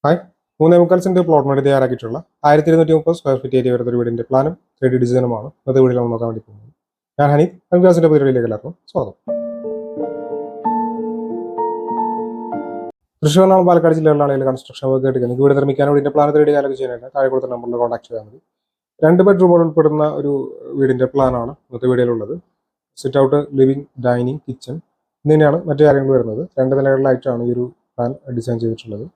Hi 3.25 saint plot വേണ്ടി തയ്യാറാക്കിയിട്ടുള്ള 1230 square feet area വരുന്ന ഒരു വീടിന്റെ പ്ലാനും 3D ഡിസൈനുമാണ് ഇന്നത്തെ വീഡിയോയിൽ നമ്മൾ നോക്കാൻ വേണ്ടി പോകുന്നത്. ഞാൻ ഹനീഫ് അൽഗാസിന്റെ പരിപാടിയിലേക്ക് എല്ലാവർക്കും സ്വാഗതം. തൃശ്ശൂർ പാലക്കാട് ജില്ലകളിലാണ് കൺസ്ട്രക്ഷൻ വർക്ക് എടുക്കുന്നത്. വീട് നിർമ്മിക്കാനും വീടിന്റെ പ്ലാൻ 3D ആലോചിച്ച് ചെയ്യാനായിട്ട് താഴെ കൊടുത്ത നമ്പറിൽ കോൺടാക്ട് ചെയ്താൽ മതി. 2 ബെഡ്റൂമുകൾ ഉൾപ്പെടുന്ന ഒരു വീടിന്റെ പ്ലാനാണ് ഇന്നത്തെ വീഡിയോയിലുള്ളത്. Sit out, living, dining, kitchen എന്നിങ്ങനെയാണ് മറ്റു കാര്യങ്ങൾ വരുന്നത്. 2 നിലകളിലായിട്ടാണ് ഈ ഒരു പ്ലാൻ ഡിസൈൻ ചെയ്തിട്ടുള്ളത്.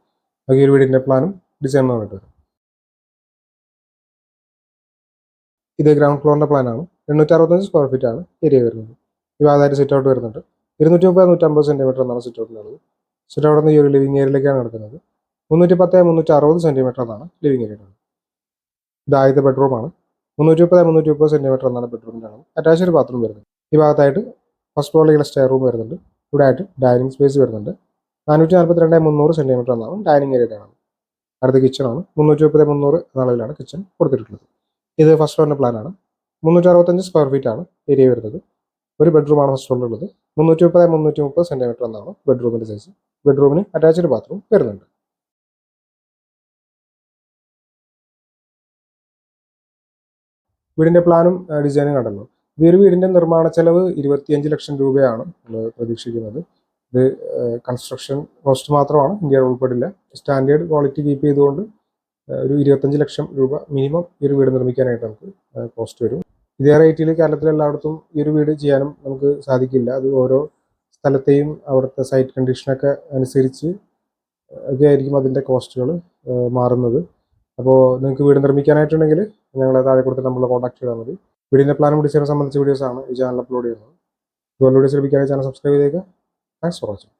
ഈ ഒരു വീടിന്റെ പ്ലാനും ഡിസൈനും വന്നിട്ട് വരും. ഇത് ഗ്രൗണ്ട് ഫ്ലോറിന്റെ പ്ലാനാണ്. 865 സ്ക്വയർ ഫീറ്റ് ആണ് ഏരിയ വരുന്നത്. ഈ ഭാഗത്തായിട്ട് സിറ്റ് ഔട്ട് വരുന്നുണ്ട്. 230-150 സെന്റിമീറ്റർ എന്നാണ് സിറ്റ് ഔട്ടിനുള്ളത്. സിറ്റ് ഔട്ട് ഈ ഒരു ലിവിംഗ് ഏരിയയിലേക്കാണ് നടക്കുന്നത്. 310-360 സെന്റിമീറ്റർ എന്നാണ് ലിവിംഗ് ഏരിയ. ഇത് ആദ്യത്തെ ബെഡ്റൂമാണ്. 330-330 സെന്റിമീറ്റർ എന്നാണ് ബെഡ്റൂമിൻ്റെ അളവ്. അറ്റാച്ച്ഡ് ബാത്റൂം വരുന്നത്. ഈ ഭാഗത്തായിട്ട് ഫസ്റ്റ് ഫ്ലോറിലുള്ള സ്റ്റെയർ റൂം വരുന്നുണ്ട്. ഇവിടെ ആയിട്ട് ഡൈനിങ് സ്പേസ് വരുന്നുണ്ട്. 442-300 സെന്റിമീറ്റർ എന്നാണ് ഡൈനിങ് ഏരിയയുടെ അളവ്. അടുത്ത കിച്ചണാണ്. 330-300 എന്ന അളവിലാണ് കിച്ചൺ കൊടുത്തിട്ടുള്ളത്. ഇത് ഫസ്റ്റ് ഫ്ലോറിന്റെ പ്ലാനാണ്. 365 സ്ക്വയർ ഫീറ്റ് ആണ് ഏരിയ വരുന്നത്. ഒരു ബെഡ്റൂമാണ് ഫസ്റ്റ് ഫ്ലോറിലുള്ളത്. 330-330 സെന്റിമീറ്റർ എന്നാണ് ബെഡ്റൂമിന്റെ സൈസ്. ബെഡ്റൂമിന് അറ്റാച്ച്ഡ് ബാത്റൂം വരുന്നുണ്ട്. വീടിന്റെ പ്ലാനും ഡിസൈനും കണ്ടല്ലോ. ഈ ഒരു വീടിന്റെ നിർമ്മാണ ചെലവ് 25 ലക്ഷം രൂപയാണ് നമ്മൾ പ്രതീക്ഷിക്കുന്നത്. ഇത് കൺസ്ട്രക്ഷൻ കോസ്റ്റ് മാത്രമാണ്, ഇന്ത്യയിൽ ഉൾപ്പെടില്ല. സ്റ്റാൻഡേർഡ് ക്വാളിറ്റി കീപ്പ് ചെയ്തുകൊണ്ട് ഒരു 25 ലക്ഷം രൂപ മിനിമം ഈ ഒരു വീട് നിർമ്മിക്കാനായിട്ട് നമുക്ക് കോസ്റ്റ് വരും. ഇതേ റേറ്റിൽ കേരളത്തിൽ എല്ലായിടത്തും ഈ ഒരു വീട് ചെയ്യാനും നമുക്ക് സാധിക്കില്ല. അത് ഓരോ സ്ഥലത്തെയും അവിടുത്തെ സൈറ്റ് കണ്ടീഷനൊക്കെ അനുസരിച്ച് ഒക്കെ ആയിരിക്കും അതിൻ്റെ കോസ്റ്റുകൾ മാറുന്നത്. അപ്പോൾ നിങ്ങൾക്ക് വീട് നിർമ്മിക്കാനായിട്ടുണ്ടെങ്കിൽ ഞങ്ങളെ താഴെ കൊടുത്ത് നമ്മൾ കോൺടാക്ട് ചെയ്താൽ മതി. വീടിൻ്റെ പ്ലാനും ഡിസൈനും സംബന്ധിച്ച വീഡിയോസാണ് ഈ ചാനൽ അപ്ലോഡ് ചെയ്യുന്നത്. ഇതുപോലെ വീഡിയോസ് ലഭിക്കാതെ ചാനൽ സബ്സ്ക്രൈബ് ചെയ്തേക്കുക. Thanks for watching.